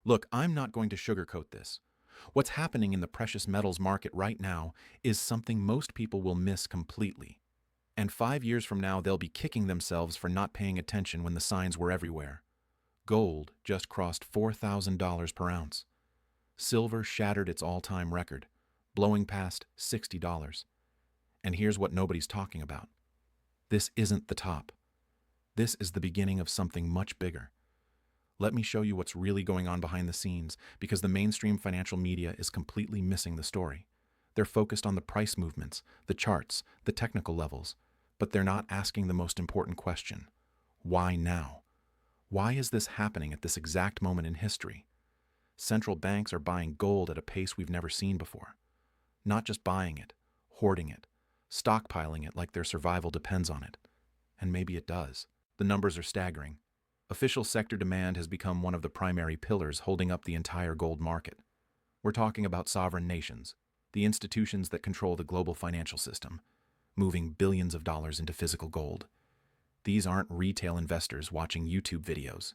Look, I'm not going to sugarcoat this. What's happening in the precious metals market right now is something most people will miss completely. And 5 years from now, they'll be kicking themselves for not paying attention when the signs were everywhere. Gold just crossed $4,000 per ounce. Silver shattered its all-time record, blowing past $60. And here's what nobody's talking about. This isn't the top. This is the beginning of something much bigger. Let me show you what's really going on behind the scenes, because the mainstream financial media is completely missing the story. They're focused on the price movements, the charts, the technical levels, but they're not asking the most important question. Why now? Why is this happening at this exact moment in history? Central banks are buying gold at a pace we've never seen before. Not just buying it, hoarding it, stockpiling it like their survival depends on it. And maybe it does. The numbers are staggering. Official sector demand has become one of the primary pillars holding up the entire gold market. We're talking about sovereign nations, the institutions that control the global financial system, moving billions of dollars into physical gold. These aren't retail investors watching YouTube videos.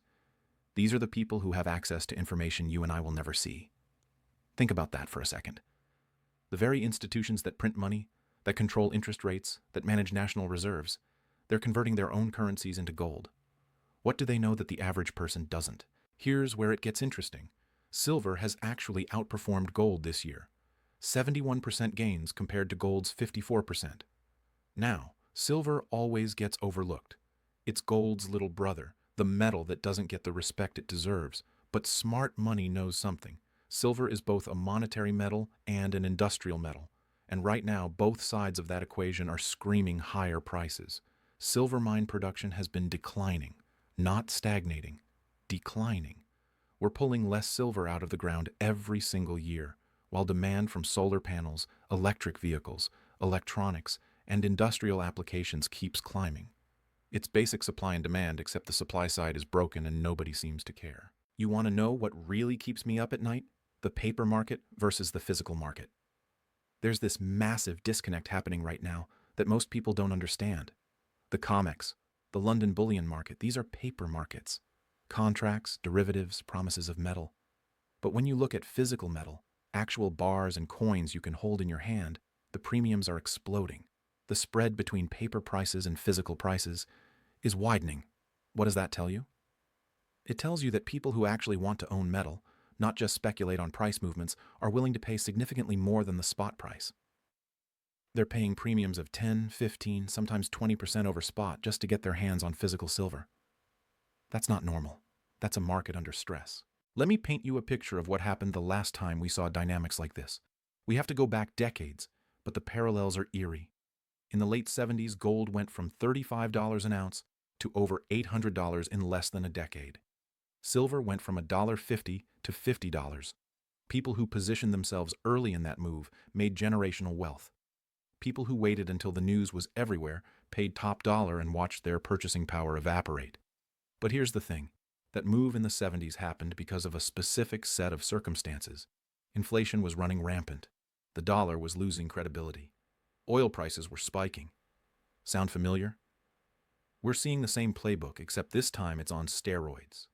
These are the people who have access to information you and I will never see. Think about that for a second. The very institutions that print money, that control interest rates, that manage national reserves, they're converting their own currencies into gold. What do they know that the average person doesn't? Here's where it gets interesting. Silver has actually outperformed gold this year. 71% gains compared to gold's 54%. Now, silver always gets overlooked. It's gold's little brother, the metal that doesn't get the respect it deserves. But smart money knows something. Silver is both a monetary metal and an industrial metal. And right now, both sides of that equation are screaming higher prices. Silver mine production has been declining. Not stagnating, declining. We're pulling less silver out of the ground every single year, while demand from solar panels, electric vehicles, electronics, and industrial applications keeps climbing. It's basic supply and demand, except the supply side is broken and nobody seems to care. You want to know what really keeps me up at night? The paper market versus the physical market. There's this massive disconnect happening right now that most people don't understand. The COMEX, the London bullion market, these are paper markets. Contracts, derivatives, promises of metal. But when you look at physical metal, actual bars and coins you can hold in your hand, the premiums are exploding. The spread between paper prices and physical prices is widening. What does that tell you? It tells you that people who actually want to own metal, not just speculate on price movements, are willing to pay significantly more than the spot price. They're paying premiums of 10, 15, sometimes 20% over spot just to get their hands on physical silver. That's not normal. That's a market under stress. Let me paint you a picture of what happened the last time we saw dynamics like this. We have to go back decades, but the parallels are eerie. In the late 70s, gold went from $35 an ounce to over $800 in less than a decade. Silver went from $1.50 to $50. People who positioned themselves early in that move made generational wealth. People who waited until the news was everywhere paid top dollar and watched their purchasing power evaporate. But here's the thing. That move in the 70s happened because of a specific set of circumstances. Inflation was running rampant. The dollar was losing credibility. Oil prices were spiking. Sound familiar? We're seeing the same playbook, except this time it's on steroids.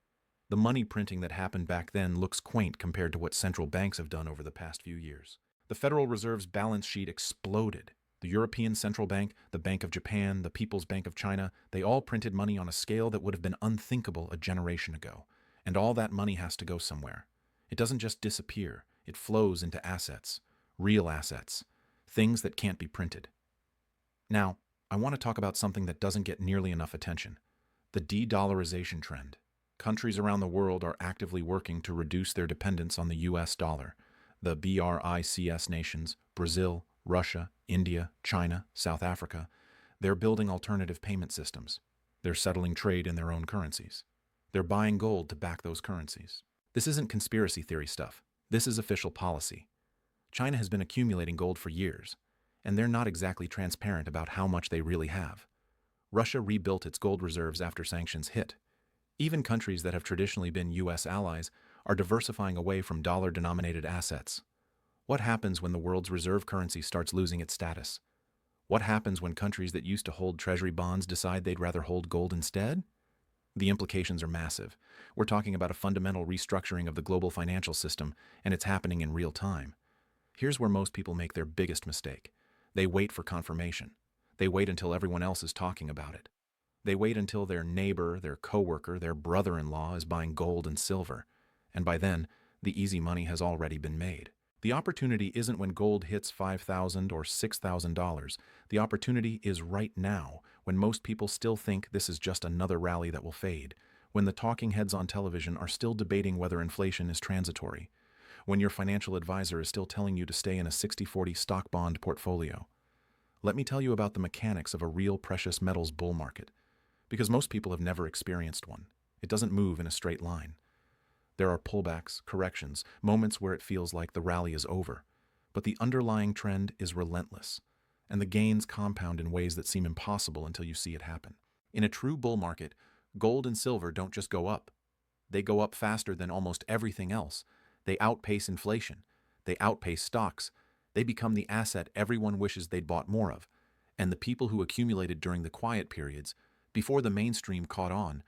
The money printing that happened back then looks quaint compared to what central banks have done over the past few years. The Federal Reserve's balance sheet exploded. The European Central Bank, the Bank of Japan, the People's Bank of China, they all printed money on a scale that would have been unthinkable a generation ago. And all that money has to go somewhere. It doesn't just disappear. It flows into assets, real assets, things that can't be printed. Now, I want to talk about something that doesn't get nearly enough attention. The de-dollarization trend. Countries around the world are actively working to reduce their dependence on the US dollar. The BRICS nations, Brazil, Russia, India, China, South Africa, they're building alternative payment systems. They're settling trade in their own currencies. They're buying gold to back those currencies. This isn't conspiracy theory stuff. This is official policy. China has been accumulating gold for years, and they're not exactly transparent about how much they really have. Russia rebuilt its gold reserves after sanctions hit. Even countries that have traditionally been US allies are diversifying away from dollar-denominated assets. What happens when the world's reserve currency starts losing its status? What happens when countries that used to hold treasury bonds decide they'd rather hold gold instead? The implications are massive. We're talking about a fundamental restructuring of the global financial system, and it's happening in real time. Here's where most people make their biggest mistake. They wait for confirmation. They wait until everyone else is talking about it. They wait until their neighbor, their coworker, their brother-in-law is buying gold and silver. And by then, the easy money has already been made. The opportunity isn't when gold hits $5,000 or $6,000. The opportunity is right now, when most people still think this is just another rally that will fade, when the talking heads on television are still debating whether inflation is transitory, when your financial advisor is still telling you to stay in a 60-40 stock bond portfolio. Let me tell you about the mechanics of a real precious metals bull market, because most people have never experienced one. It doesn't move in a straight line. There are pullbacks, corrections, moments where it feels like the rally is over. But the underlying trend is relentless, and the gains compound in ways that seem impossible until you see it happen. In a true bull market, gold and silver don't just go up. They go up faster than almost everything else. They outpace inflation. They outpace stocks. They become the asset everyone wishes they'd bought more of. And the people who accumulated during the quiet periods, before the mainstream caught on,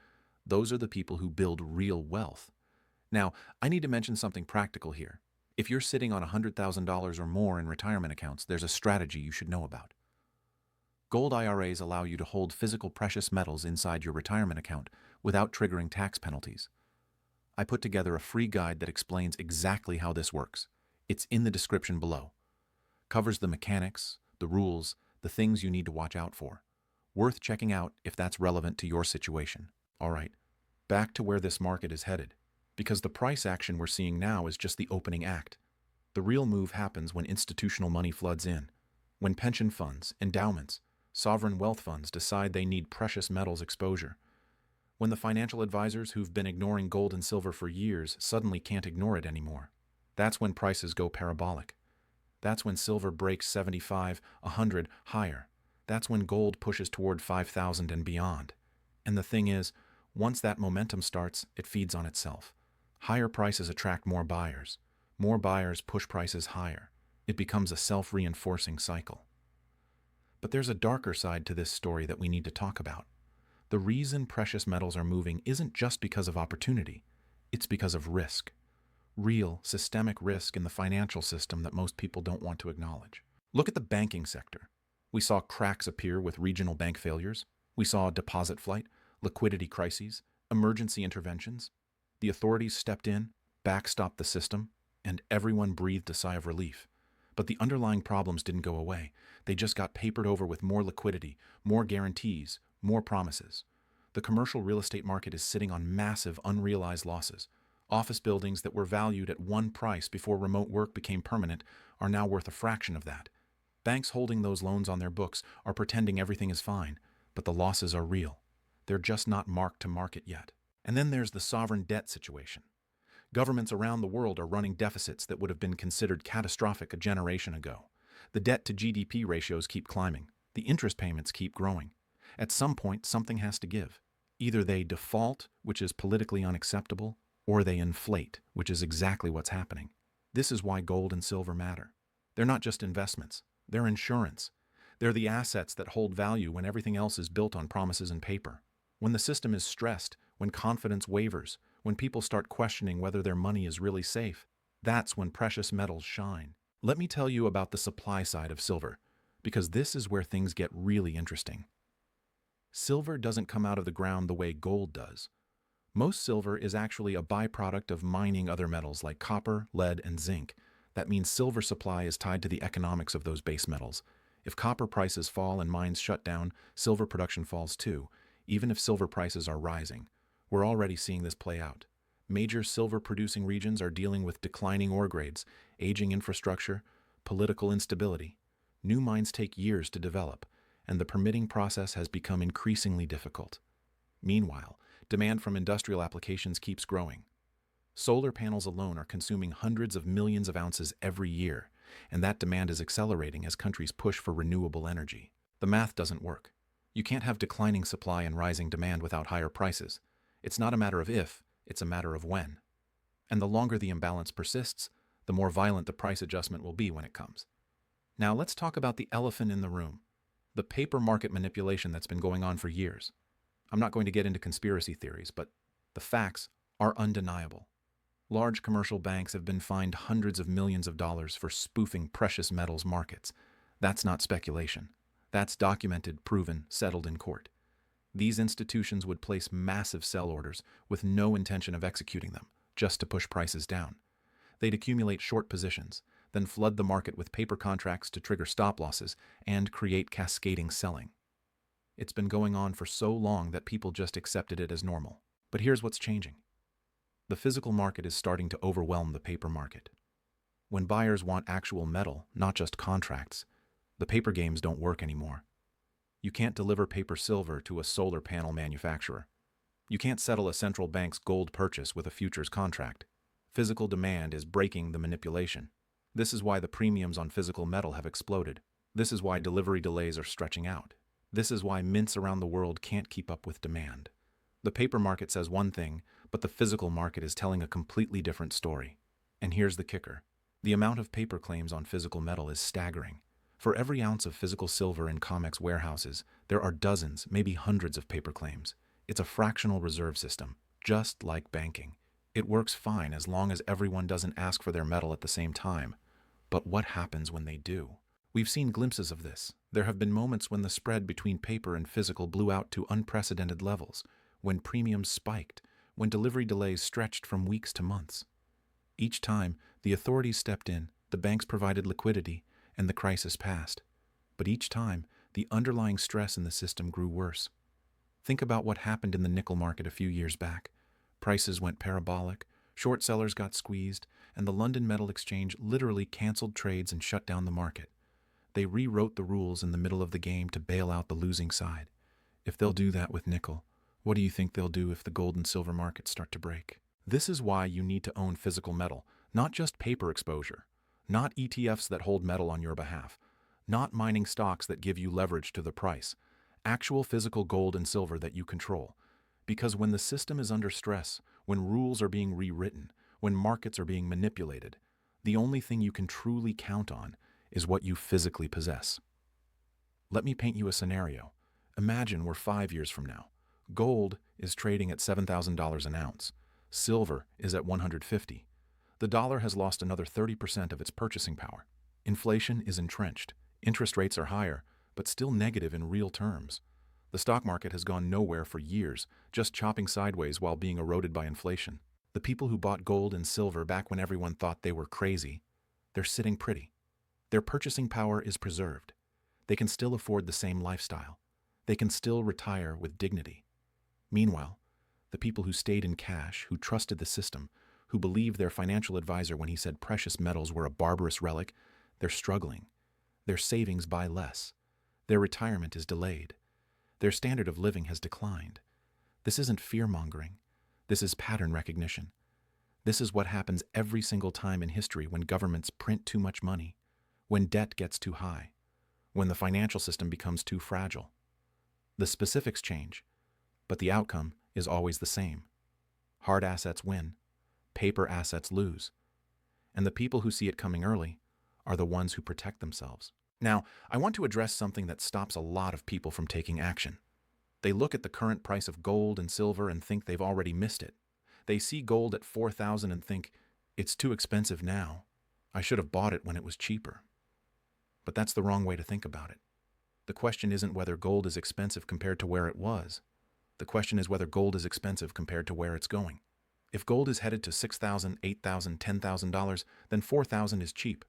those are the people who build real wealth. Now, I need to mention something practical here. If you're sitting on $100,000 or more in retirement accounts, there's a strategy you should know about. Gold IRAs allow you to hold physical precious metals inside your retirement account without triggering tax penalties. I put together a free guide that explains exactly how this works. It's in the description below. Covers the mechanics, the rules, the things you need to watch out for. Worth checking out if that's relevant to your situation. All right, back to where this market is headed. Because the price action we're seeing now is just the opening act. The real move happens when institutional money floods in, when pension funds, endowments, sovereign wealth funds decide they need precious metals exposure, when the financial advisors who've been ignoring gold and silver for years suddenly can't ignore it anymore. That's when prices go parabolic. That's when silver breaks 75, 100, higher. That's when gold pushes toward 5,000 and beyond. And the thing is, once that momentum starts, it feeds on itself. Higher prices attract more buyers. More buyers push prices higher. It becomes a self-reinforcing cycle. But there's a darker side to this story that we need to talk about. The reason precious metals are moving isn't just because of opportunity. It's because of risk. Real, systemic risk in the financial system that most people don't want to acknowledge. Look at the banking sector. We saw cracks appear with regional bank failures. We saw deposit flight, liquidity crises, emergency interventions. The authorities stepped in, backstopped the system, and everyone breathed a sigh of relief. But the underlying problems didn't go away. They just got papered over with more liquidity, more guarantees, more promises. The commercial real estate market is sitting on massive unrealized losses. Office buildings that were valued at one price before remote work became permanent are now worth a fraction of that. Banks holding those loans on their books are pretending everything is fine, but the losses are real. They're just not marked to market yet. And then there's the sovereign debt situation. Governments around the world are running deficits that would have been considered catastrophic a generation ago. The debt to GDP ratios keep climbing. The interest payments keep growing. At some point, something has to give. Either they default, which is politically unacceptable, or they inflate, which is exactly what's happening. This is why gold and silver matter. They're not just investments. They're insurance. They're the assets that hold value when everything else is built on promises and paper. When the system is stressed, when confidence wavers, when people start questioning whether their money is really safe, that's when precious metals shine. Let me tell you about the supply side of silver, because this is where things get really interesting. Silver doesn't come out of the ground the way gold does. Most silver is actually a byproduct of mining other metals like copper, lead, and zinc. That means silver supply is tied to the economics of those base metals. If copper prices fall and mines shut down, silver production falls too, even if silver prices are rising. We're already seeing this play out. Major silver-producing regions are dealing with declining ore grades, aging infrastructure, political instability. New mines take years to develop, and the permitting process has become increasingly difficult. Meanwhile, demand from industrial applications keeps growing. Solar panels alone are consuming hundreds of millions of ounces every year, and that demand is accelerating as countries push for renewable energy. The math doesn't work. You can't have declining supply and rising demand without higher prices. It's not a matter of if, it's a matter of when. And the longer the imbalance persists, the more violent the price adjustment will be when it comes. Now let's talk about the elephant in the room, the paper market manipulation that's been going on for years. I'm not going to get into conspiracy theories, but the facts are undeniable. Large commercial banks have been fined hundreds of millions of dollars for spoofing precious metals markets. That's not speculation. That's documented, proven, settled in court. These institutions would place massive sell orders with no intention of executing them, just to push prices down. They'd accumulate short positions, then flood the market with paper contracts to trigger stop losses and create cascading selling. It's been going on for so long that people just accepted it as normal. But here's what's changing. The physical market is starting to overwhelm the paper market. When buyers want actual metal, not just contracts, the paper games don't work anymore. You can't deliver paper silver to a solar panel manufacturer. You can't settle a central bank's gold purchase with a futures contract. Physical demand is breaking the manipulation. This is why the premiums on physical metal have exploded. This is why delivery delays are stretching out. This is why mints around the world can't keep up with demand. The paper market says one thing, but the physical market is telling a completely different story. And here's the kicker. The amount of paper claims on physical metal is staggering. For every ounce of physical silver in COMEX warehouses, there are dozens, maybe hundreds of paper claims. It's a fractional reserve system, just like banking. It works fine as long as everyone doesn't ask for their metal at the same time. But what happens when they do? We've seen glimpses of this. There have been moments when the spread between paper and physical blew out to unprecedented levels, when premiums spiked, when delivery delays stretched from weeks to months. Each time, the authorities stepped in, the banks provided liquidity, and the crisis passed. But each time, the underlying stress in the system grew worse. Think about what happened in the nickel market a few years back. Prices went parabolic, short sellers got squeezed, and the London Metal Exchange literally canceled trades and shut down the market. They rewrote the rules in the middle of the game to bail out the losing side. If they'll do that with nickel, what do you think they'll do if the gold and silver markets start to break? This is why you need to own physical metal, not just paper exposure, not ETFs that hold metal on your behalf, not mining stocks that give you leverage to the price, actual physical gold and silver that you control. Because when the system is under stress, when rules are being rewritten, when markets are being manipulated, the only thing you can truly count on is what you physically possess. Let me paint you a scenario. Imagine we're 5 years from now. Gold is trading at $7,000 an ounce. Silver is at $150. The dollar has lost another 30% of its purchasing power. Inflation is entrenched. Interest rates are higher, but still negative in real terms. The stock market has gone nowhere for years, just chopping sideways while being eroded by inflation. The people who bought gold and silver back when everyone thought they were crazy, they're sitting pretty. Their purchasing power is preserved. They can still afford the same lifestyle. They can still retire with dignity. Meanwhile, the people who stayed in cash, who trusted the system, who believed their financial advisor when he said precious metals were a barbarous relic, they're struggling. Their savings buy less. Their retirement is delayed. Their standard of living has declined. This isn't fear-mongering. This is pattern recognition. This is what happens every single time in history when governments print too much money, when debt gets too high, when the financial system becomes too fragile. The specifics change, but the outcome is always the same. Hard assets win, paper assets lose, and the people who see it coming early are the ones who protect themselves. Now, I want to address something that stops a lot of people from taking action. They look at the current price of gold and silver and think they've already missed it. They see gold at $4,000 and think, it's too expensive now. I should have bought it when it was cheaper. But that's the wrong way to think about it. The question isn't whether gold is expensive compared to where it was. The question is whether gold is expensive compared to where it's going. If gold is headed to $6,000, $8,000, $10,000, then $4,000 is cheap.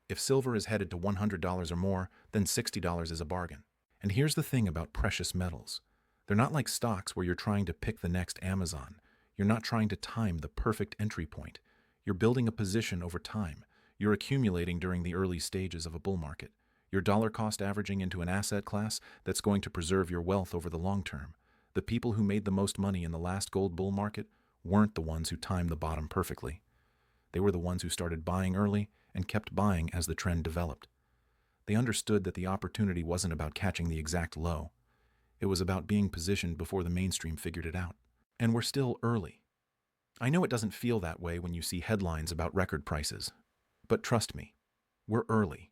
If silver is headed to $100 or more, then $60 is a bargain. And here's the thing about precious metals. They're not like stocks where you're trying to pick the next Amazon. You're not trying to time the perfect entry point. You're building a position over time. You're accumulating during the early stages of a bull market. You're dollar cost averaging into an asset class that's going to preserve your wealth over the long term. The people who made the most money in the last gold bull market weren't the ones who timed the bottom perfectly. They were the ones who started buying early and kept buying as the trend developed. They understood that the opportunity wasn't about catching the exact low. It was about being positioned before the mainstream figured it out. And we're still early. I know it doesn't feel that way when you see headlines about record prices, but trust me, we're early.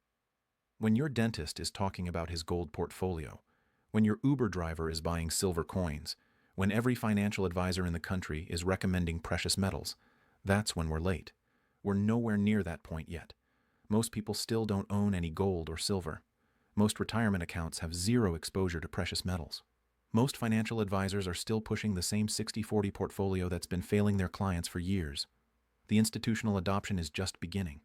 When your dentist is talking about his gold portfolio, when your Uber driver is buying silver coins, When every financial advisor in the country is recommending precious metals, that's when we're late. We're nowhere near that point yet. Most people still don't own any gold or silver. Most retirement accounts have zero exposure to precious metals. Most financial advisors are still pushing the same 60-40 portfolio that's been failing their clients for years. The institutional adoption is just beginning.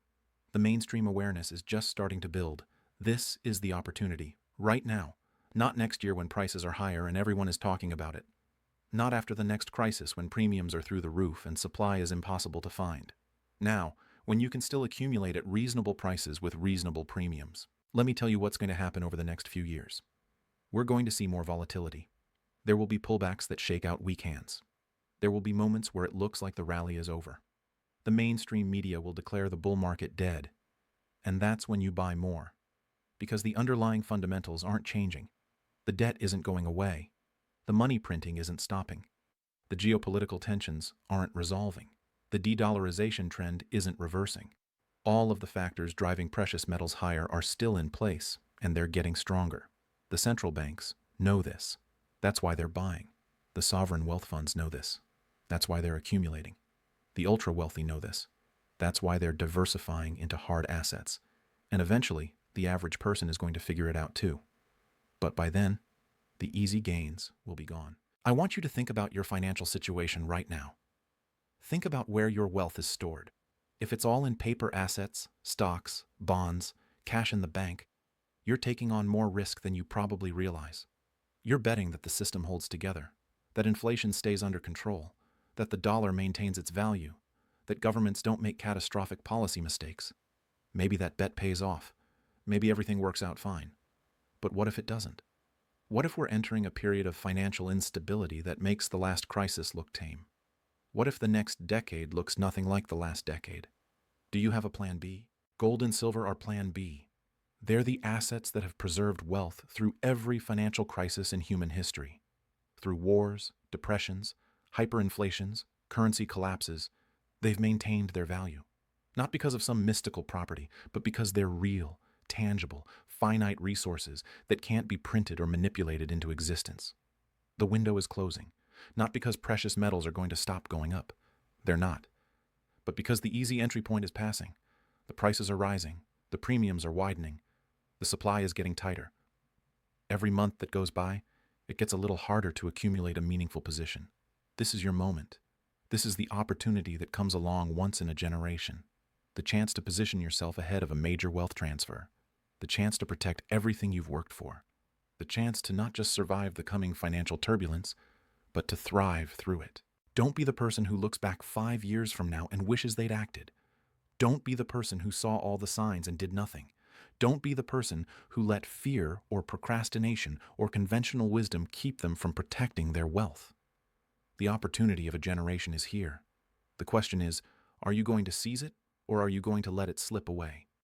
The mainstream awareness is just starting to build. This is the opportunity, right now. Not next year when prices are higher and everyone is talking about it. Not after the next crisis when premiums are through the roof and supply is impossible to find. Now, when you can still accumulate at reasonable prices with reasonable premiums. Let me tell you what's going to happen over the next few years. We're going to see more volatility. There will be pullbacks that shake out weak hands. There will be moments where it looks like the rally is over. The mainstream media will declare the bull market dead. And that's when you buy more. Because the underlying fundamentals aren't changing. The debt isn't going away. The money printing isn't stopping. The geopolitical tensions aren't resolving. The de-dollarization trend isn't reversing. All of the factors driving precious metals higher are still in place, and they're getting stronger. The central banks know this. That's why they're buying. The sovereign wealth funds know this. That's why they're accumulating. The ultra-wealthy know this. That's why they're diversifying into hard assets. And eventually, the average person is going to figure it out too. But by then, the easy gains will be gone. I want you to think about your financial situation right now. Think about where your wealth is stored. If it's all in paper assets, stocks, bonds, cash in the bank, you're taking on more risk than you probably realize. You're betting that the system holds together, that inflation stays under control, that the dollar maintains its value, that governments don't make catastrophic policy mistakes. Maybe that bet pays off. Maybe everything works out fine. But what if it doesn't? What if we're entering a period of financial instability that makes the last crisis look tame? What if the next decade looks nothing like the last decade? Do you have a plan B? Gold and silver are plan B. They're the assets that have preserved wealth through every financial crisis in human history. Through wars, depressions, hyperinflations, currency collapses, they've maintained their value. Not because of some mystical property, but because they're real, tangible, finite resources that can't be printed or manipulated into existence. The window is closing, not because precious metals are going to stop going up. They're not. But because the easy entry point is passing, the prices are rising, the premiums are widening, the supply is getting tighter. Every month that goes by, it gets a little harder to accumulate a meaningful position. This is your moment. This is the opportunity that comes along once in a generation. The chance to position yourself ahead of a major wealth transfer. The chance to protect everything you've worked for. The chance to not just survive the coming financial turbulence, but to thrive through it. Don't be the person who looks back 5 years from now and wishes they'd acted. Don't be the person who saw all the signs and did nothing. Don't be the person who let fear or procrastination or conventional wisdom keep them from protecting their wealth. The opportunity of a generation is here. The question is, are you going to seize it or are you going to let it slip away?